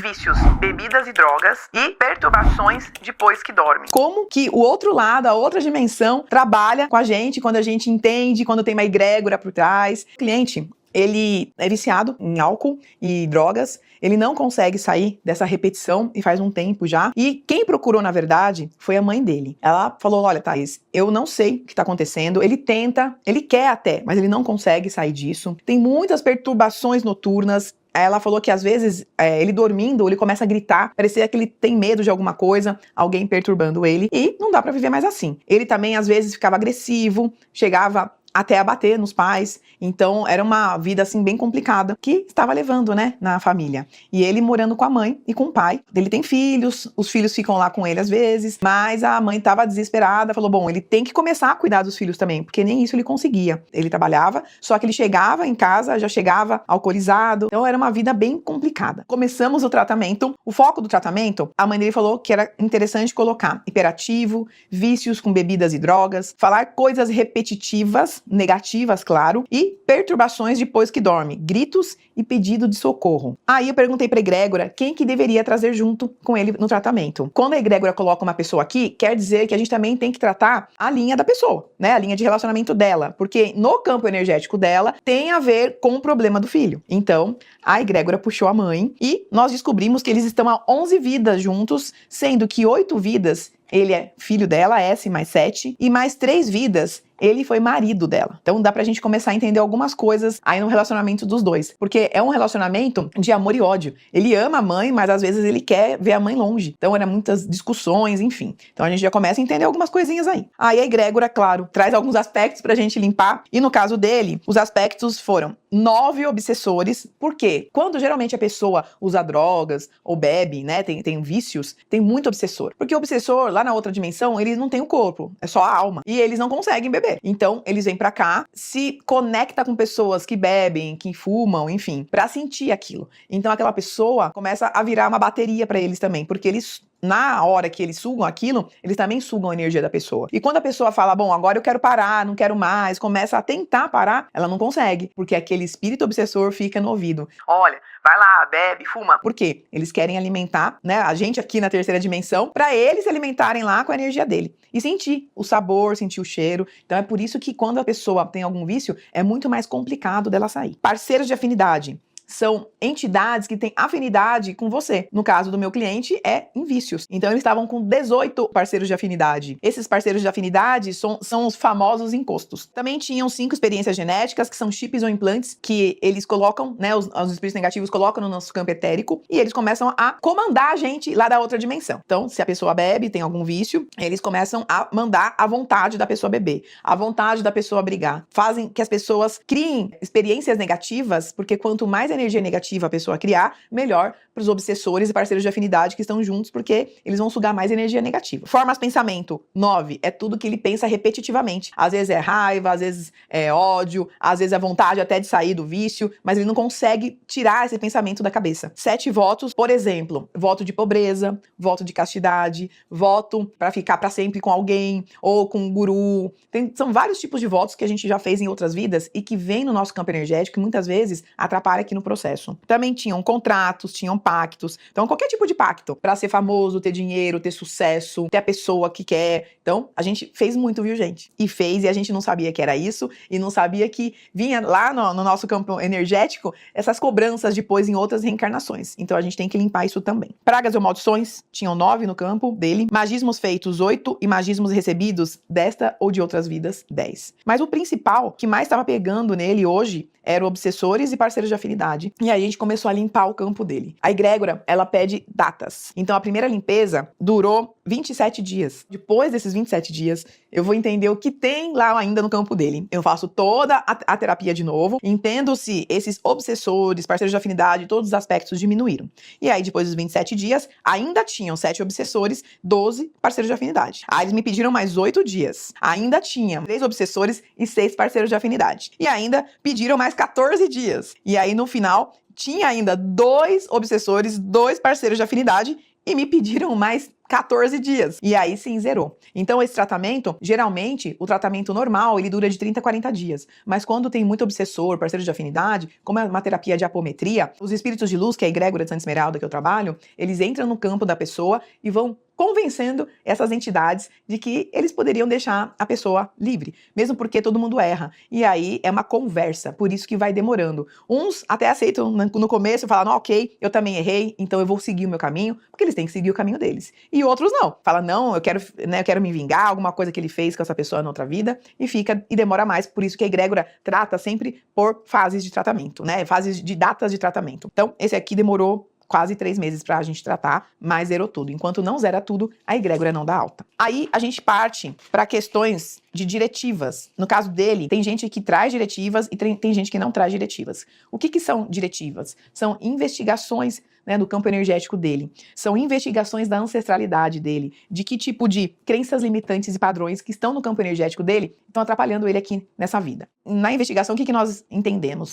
vícios, bebidas e drogas e perturbações depois que dorme. Como que o outro lado, a outra dimensão, trabalha com a gente quando a gente entende, quando tem uma egrégora por trás. O cliente, ele é viciado em álcool e drogas, ele não consegue sair dessa repetição e faz um tempo já. E quem procurou, na verdade, foi a mãe dele. Ela falou, olha, Thaís, eu não sei o que tá acontecendo, ele tenta, ele quer até, mas ele não consegue sair disso. Tem muitas perturbações noturnas. Ela falou que às vezes, ele dormindo, ele começa a gritar, parecia que ele tem medo de alguma coisa, alguém perturbando ele, e não dá pra viver mais assim. Ele também às vezes ficava agressivo, chegava até a bater nos pais, então era uma vida assim bem complicada que estava levando, né, na família. E ele morando com a mãe e com o pai. Ele tem filhos, os filhos ficam lá com ele às vezes, mas a mãe estava desesperada, falou, bom, ele tem que começar a cuidar dos filhos também, porque nem isso ele conseguia. Ele trabalhava, só que ele chegava em casa, já chegava alcoolizado, então era uma vida bem complicada. Começamos o tratamento, o foco do tratamento, a mãe dele falou que era interessante colocar hiperativo, vícios com bebidas e drogas, falar coisas repetitivas, negativas, claro, e perturbações depois que dorme, gritos e pedido de socorro. Aí eu perguntei pra egrégora quem que deveria trazer junto com ele no tratamento. Quando a egrégora coloca uma pessoa aqui, quer dizer que a gente também tem que tratar a linha da pessoa, né? A linha de relacionamento dela, porque no campo energético dela tem a ver com o problema do filho. Então, a egrégora puxou a mãe e nós descobrimos que eles estão há 11 vidas juntos, sendo que 8 vidas ele é filho dela, S mais 7, e mais 3 vidas ele foi marido dela. Então dá pra gente começar a entender algumas coisas aí no relacionamento dos dois. Porque é um relacionamento de amor e ódio. Ele ama a mãe, mas às vezes ele quer ver a mãe longe. Então eram muitas discussões, enfim. Então a gente já começa a entender algumas coisinhas aí. Aí a egrégora, claro, traz alguns aspectos pra gente limpar. E no caso dele, os aspectos foram 9 obsessores. Por quê? Quando geralmente a pessoa usa drogas ou bebe, né, tem vícios, tem muito obsessor. Porque o obsessor, lá na outra dimensão, ele não tem o corpo, é só a alma. E eles não conseguem beber. Então, eles vêm pra cá, se conecta com pessoas que bebem, que fumam, enfim, pra sentir aquilo. Então, aquela pessoa começa a virar uma bateria pra eles também, porque eles, na hora que eles sugam aquilo, eles também sugam a energia da pessoa. E quando a pessoa fala, bom, agora eu quero parar, não quero mais, começa a tentar parar, ela não consegue, porque aquele espírito obsessor fica no ouvido. Olha, vai lá, bebe, fuma. Por quê? Eles querem alimentar, né, a gente aqui na terceira dimensão, pra eles se alimentarem lá com a energia dele. E sentir o sabor, sentir o cheiro. Então é por isso que quando a pessoa tem algum vício, é muito mais complicado dela sair. Parceiros de afinidade. São entidades que têm afinidade com você. No caso do meu cliente, é em vícios. Então, eles estavam com 18 parceiros de afinidade. Esses parceiros de afinidade são os famosos encostos. Também tinham 5 experiências genéticas, que são chips ou implantes, que eles colocam, né, os espíritos negativos colocam no nosso campo etérico, e eles começam a comandar a gente lá da outra dimensão. Então, se a pessoa bebe, tem algum vício, eles começam a mandar a vontade da pessoa beber, a vontade da pessoa brigar. Fazem que as pessoas criem experiências negativas, porque quanto mais energia negativa a pessoa criar, melhor para os obsessores e parceiros de afinidade que estão juntos, porque eles vão sugar mais energia negativa. Formas pensamento. 9. É tudo que ele pensa repetitivamente. Às vezes é raiva, às vezes é ódio, às vezes é vontade até de sair do vício, mas ele não consegue tirar esse pensamento da cabeça. 7 votos, por exemplo, voto de pobreza, voto de castidade, voto para ficar para sempre com alguém, ou com um guru. São vários tipos de votos que a gente já fez em outras vidas e que vem no nosso campo energético e muitas vezes atrapalha aqui no processo. Também tinham contratos, tinham pactos. Então, qualquer tipo de pacto. Pra ser famoso, ter dinheiro, ter sucesso, ter a pessoa que quer. Então, a gente fez muito, viu, gente? E fez, e a gente não sabia que era isso, e não sabia que vinha lá no nosso campo energético essas cobranças depois em outras reencarnações. Então, a gente tem que limpar isso também. Pragas ou maldições, tinham 9 no campo dele. Magismos feitos, 8. E magismos recebidos, desta ou de outras vidas, 10. Mas o principal, que mais estava pegando nele hoje, eram obsessores e parceiros de afinidade. E aí a gente começou a limpar o campo dele. A egrégora, ela pede datas. Então a primeira limpeza durou 27 dias. Depois desses 27 dias, eu vou entender o que tem lá ainda no campo dele. Eu faço toda a terapia de novo, entendo se esses obsessores, parceiros de afinidade, todos os aspectos diminuíram. E aí, depois dos 27 dias, ainda tinham 7 obsessores, 12 parceiros de afinidade. Aí eles me pediram mais 8 dias. Ainda tinha 3 obsessores e 6 parceiros de afinidade. E ainda pediram mais 14 dias. E aí, no final, tinha ainda 2 obsessores, 2 parceiros de afinidade e me pediram mais 14 dias. E aí sim, zerou. Então esse tratamento, geralmente, o tratamento normal, ele dura de 30 a 40 dias. Mas quando tem muito obsessor, parceiro de afinidade, como é uma terapia de apometria, os espíritos de luz, que é a egrégora de Santa Esmeralda que eu trabalho, eles entram no campo da pessoa e vão convencendo essas entidades de que eles poderiam deixar a pessoa livre, mesmo porque todo mundo erra. E aí é uma conversa, por isso que vai demorando. Uns até aceitam no começo, falam, ok, eu também errei, então eu vou seguir o meu caminho, porque eles têm que seguir o caminho deles. E outros não, falam, não, eu quero me vingar, alguma coisa que ele fez com essa pessoa na outra vida, e demora mais, por isso que a egrégora trata sempre por fases de tratamento, né, fases de datas de tratamento. Então, esse aqui demorou quase 3 meses pra gente tratar, mas zerou tudo. Enquanto não zera tudo, a egrégora não dá alta. Aí a gente parte para questões de diretivas. No caso dele, tem gente que traz diretivas e tem gente que não traz diretivas. O que são diretivas? São investigações, né, do campo energético dele. São investigações da ancestralidade dele, de que tipo de crenças limitantes e padrões que estão no campo energético dele estão atrapalhando ele aqui nessa vida. Na investigação, o que nós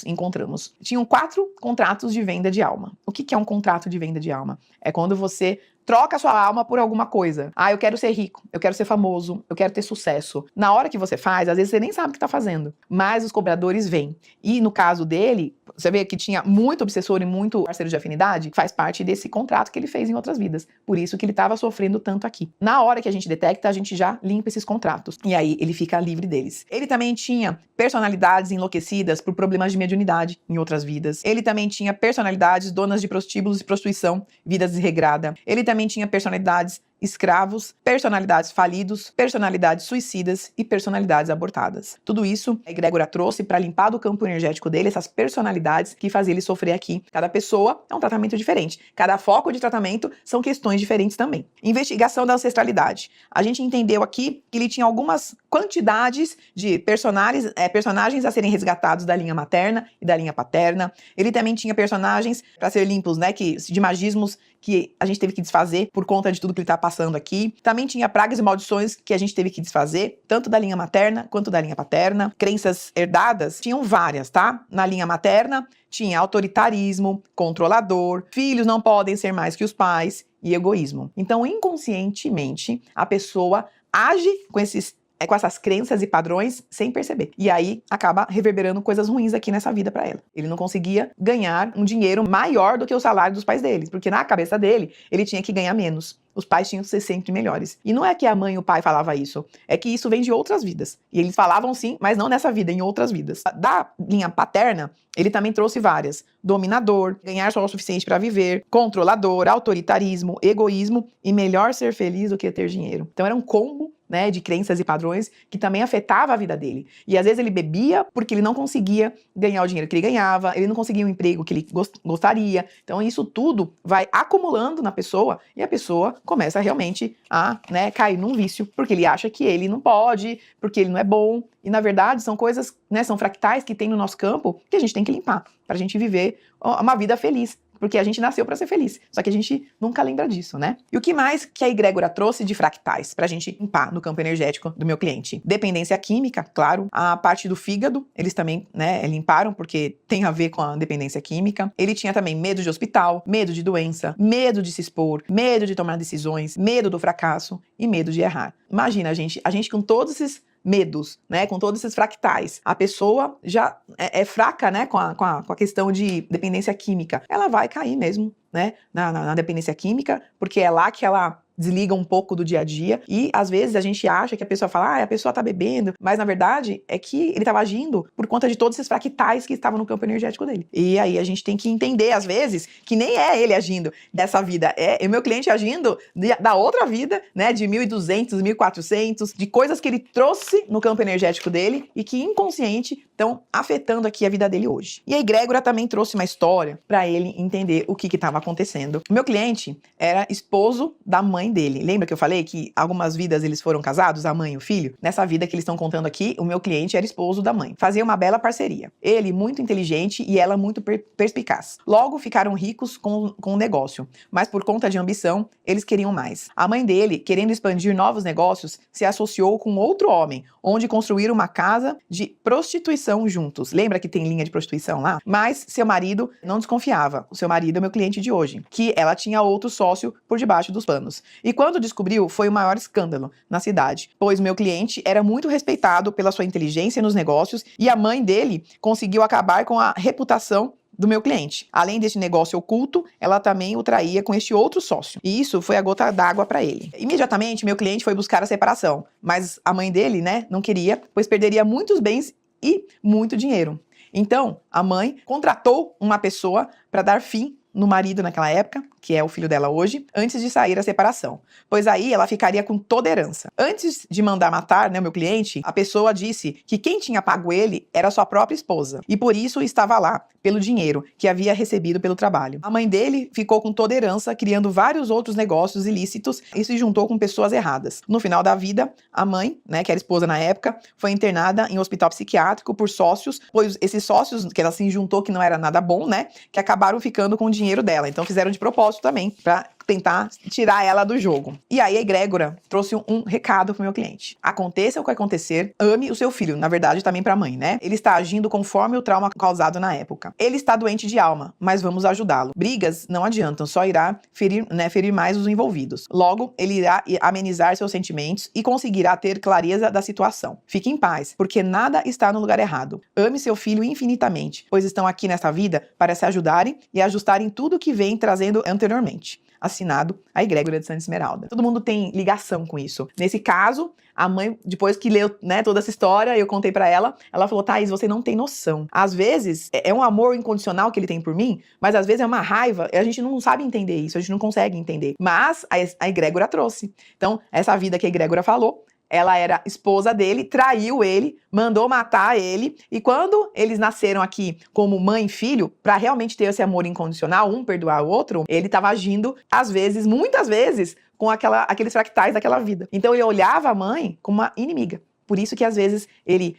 encontramos? Tinham 4 contratos de venda de alma. O que é um contrato de venda de alma? É quando você troca a sua alma por alguma coisa. Ah, eu quero ser rico, eu quero ser famoso, eu quero ter sucesso. Na hora que você faz, às vezes você nem sabe o que tá fazendo, mas os cobradores vêm. E no caso dele, você vê que tinha muito obsessor e muito parceiro de afinidade, faz parte desse contrato que ele fez em outras vidas. Por isso que ele estava sofrendo tanto aqui. Na hora que a gente detecta, a gente já limpa esses contratos. E aí ele fica livre deles. Ele também tinha personalidades enlouquecidas por problemas de mediunidade em outras vidas. Ele também tinha personalidades donas de prostíbulos e prostituição, vida desregrada. Ele também tinha personalidades escravos, personalidades falidos, personalidades suicidas e personalidades abortadas. Tudo isso a egrégora trouxe para limpar do campo energético dele essas personalidades que faziam ele sofrer aqui. Cada pessoa é um tratamento diferente. Cada foco de tratamento são questões diferentes também. Investigação da ancestralidade. A gente entendeu aqui que ele tinha algumas quantidades de personagens a serem resgatados da linha materna e da linha paterna. Ele também tinha personagens para ser limpos, né, de magismos que a gente teve que desfazer por conta de tudo que ele está passando aqui. Também tinha pragas e maldições que a gente teve que desfazer, tanto da linha materna quanto da linha paterna. Crenças herdadas tinham várias, tá? Na linha materna tinha autoritarismo, controlador, filhos não podem ser mais que os pais e egoísmo. Então, inconscientemente, a pessoa age com essas crenças e padrões sem perceber. E aí acaba reverberando coisas ruins aqui nessa vida pra ela. Ele não conseguia ganhar um dinheiro maior do que o salário dos pais dele, porque na cabeça dele, ele tinha que ganhar menos. Os pais tinham que ser sempre melhores. E não é que a mãe e o pai falavam isso, é que isso vem de outras vidas. E eles falavam sim, mas não nessa vida, em outras vidas. Da linha paterna, ele também trouxe várias. Dominador, ganhar só o suficiente para viver, controlador, autoritarismo, egoísmo e melhor ser feliz do que ter dinheiro. Então era um combo, né, de crenças e padrões que também afetava a vida dele. E às vezes ele bebia porque ele não conseguia ganhar o dinheiro que ele ganhava, ele não conseguia um emprego que ele gostaria. Então isso tudo vai acumulando na pessoa e a pessoa começa realmente a, né, cair num vício, porque ele acha que ele não pode, porque ele não é bom. E na verdade são coisas, né, são fractais que tem no nosso campo que a gente tem que limpar pra gente viver uma vida feliz. Porque a gente nasceu para ser feliz, só que a gente nunca lembra disso, né? E o que mais que a egrégora trouxe de fractais pra gente limpar no campo energético do meu cliente? Dependência química, claro. A parte do fígado, eles também, né, limparam, porque tem a ver com a dependência química. Ele tinha também medo de hospital, medo de doença, medo de se expor, medo de tomar decisões, medo do fracasso e medo de errar. Imagina, a gente com todos esses medos, né, com todos esses fractais. A pessoa já é fraca, né, com a questão de dependência química. Ela vai cair mesmo, né, na dependência química, porque é lá que ela desliga um pouco do dia a dia, e às vezes a gente acha que a pessoa fala, a pessoa tá bebendo, mas na verdade é que ele tava agindo por conta de todos esses fractais que estavam no campo energético dele. E aí a gente tem que entender, às vezes, que nem é ele agindo dessa vida, é o meu cliente agindo da outra vida, né, de 1.200, 1.400, de coisas que ele trouxe no campo energético dele e que inconsciente estão afetando aqui a vida dele hoje. E a egrégora também trouxe uma história para ele entender o que estava acontecendo. O meu cliente era esposo da mãe dele. Lembra que eu falei que algumas vidas eles foram casados, a mãe e o filho? Nessa vida que eles estão contando aqui, o meu cliente era esposo da mãe. Fazia uma bela parceria. Ele muito inteligente e ela muito perspicaz. Logo ficaram ricos com o negócio, mas por conta de ambição, eles queriam mais. A mãe dele, querendo expandir novos negócios, se associou com outro homem, onde construíram uma casa de prostituição juntos. Lembra que tem linha de prostituição lá? Mas seu marido não desconfiava. O seu marido é meu cliente de hoje, que ela tinha outro sócio por debaixo dos panos. E quando descobriu, foi o maior escândalo na cidade, pois meu cliente era muito respeitado pela sua inteligência nos negócios e a mãe dele conseguiu acabar com a reputação do meu cliente. Além deste negócio oculto, ela também o traía com este outro sócio. E isso foi a gota d'água para ele. Imediatamente, meu cliente foi buscar a separação, mas a mãe dele, não queria, pois perderia muitos bens e muito dinheiro. Então, a mãe contratou uma pessoa para dar fim no marido naquela época, que é o filho dela hoje, antes de sair a separação. Pois aí ela ficaria com toda a herança. Antes de mandar matar, meu cliente, a pessoa disse que quem tinha pago ele era sua própria esposa. E por isso estava lá, pelo dinheiro que havia recebido pelo trabalho. A mãe dele ficou com toda a herança, criando vários outros negócios ilícitos e se juntou com pessoas erradas. No final da vida, a mãe, que era esposa na época, foi internada em um hospital psiquiátrico por sócios, pois esses sócios que ela se juntou, que não era nada bom, que acabaram ficando com o dinheiro dela. Então fizeram de propósito também, para tentar tirar ela do jogo. E aí a egrégora trouxe um recado pro meu cliente. Aconteça o que acontecer, ame o seu filho. Na verdade, também pra mãe, Ele está agindo conforme o trauma causado na época. Ele está doente de alma, mas vamos ajudá-lo. Brigas não adiantam, só irá ferir mais os envolvidos. Logo, ele irá amenizar seus sentimentos e conseguirá ter clareza da situação. Fique em paz, porque nada está no lugar errado. Ame seu filho infinitamente, pois estão aqui nesta vida para se ajudarem e ajustarem tudo que vem trazendo anteriormente. Assinado a egrégora de Santa Esmeralda. Todo mundo tem ligação com isso. Nesse caso, a mãe, depois que leu toda essa história, eu contei pra ela, ela falou: Thaís, você não tem noção. Às vezes, é um amor incondicional que ele tem por mim, mas às vezes é uma raiva, e a gente não sabe entender isso, a gente não consegue entender. Mas a egrégora trouxe. Então, essa vida que a egrégora falou, ela era esposa dele, traiu ele, mandou matar ele, e quando eles nasceram aqui como mãe e filho, para realmente ter esse amor incondicional, um perdoar o outro, ele estava agindo, às vezes, muitas vezes, com aqueles fractais daquela vida. Então ele olhava a mãe como uma inimiga. Por isso que às vezes ele,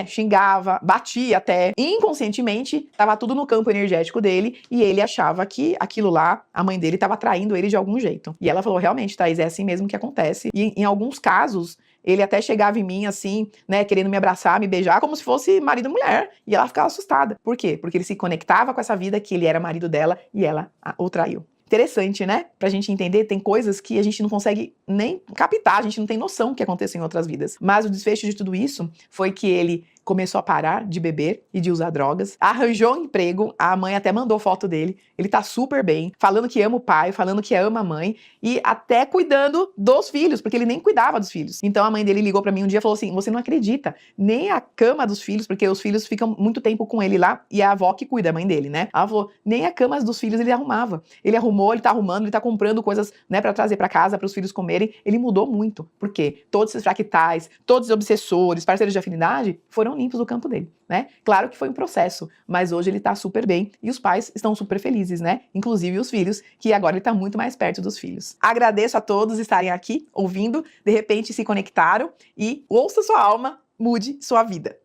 xingava, batia até. Inconscientemente, estava tudo no campo energético dele e ele achava que aquilo lá, a mãe dele estava traindo ele de algum jeito. E ela falou: realmente, Thaís, é assim mesmo que acontece. E em alguns casos, ele até chegava em mim assim, querendo me abraçar, me beijar, como se fosse marido e mulher. E ela ficava assustada. Por quê? Porque ele se conectava com essa vida que ele era marido dela e ela o traiu. Interessante, Pra gente entender, tem coisas que a gente não consegue nem captar, a gente não tem noção do que aconteceu em outras vidas. Mas o desfecho de tudo isso foi que ele começou a parar de beber e de usar drogas, arranjou um emprego, a mãe até mandou foto dele, ele tá super bem, falando que ama o pai, falando que ama a mãe e até cuidando dos filhos, porque ele nem cuidava dos filhos. Então a mãe dele ligou pra mim um dia e falou assim: você não acredita, nem a cama dos filhos, porque os filhos ficam muito tempo com ele lá e é a avó que cuida, a mãe dele, Ela falou: nem a cama dos filhos ele arrumava. Ele arrumou, ele tá arrumando, ele tá comprando coisas, pra trazer pra casa, pros filhos comerem. Ele mudou muito. Por quê? Todos esses fractais, todos os obsessores, parceiros de afinidade, foram limpos do campo dele, Claro que foi um processo, mas hoje ele tá super bem e os pais estão super felizes, Inclusive os filhos, que agora ele tá muito mais perto dos filhos. Agradeço a todos estarem aqui ouvindo, de repente se conectaram e ouça sua alma, mude sua vida.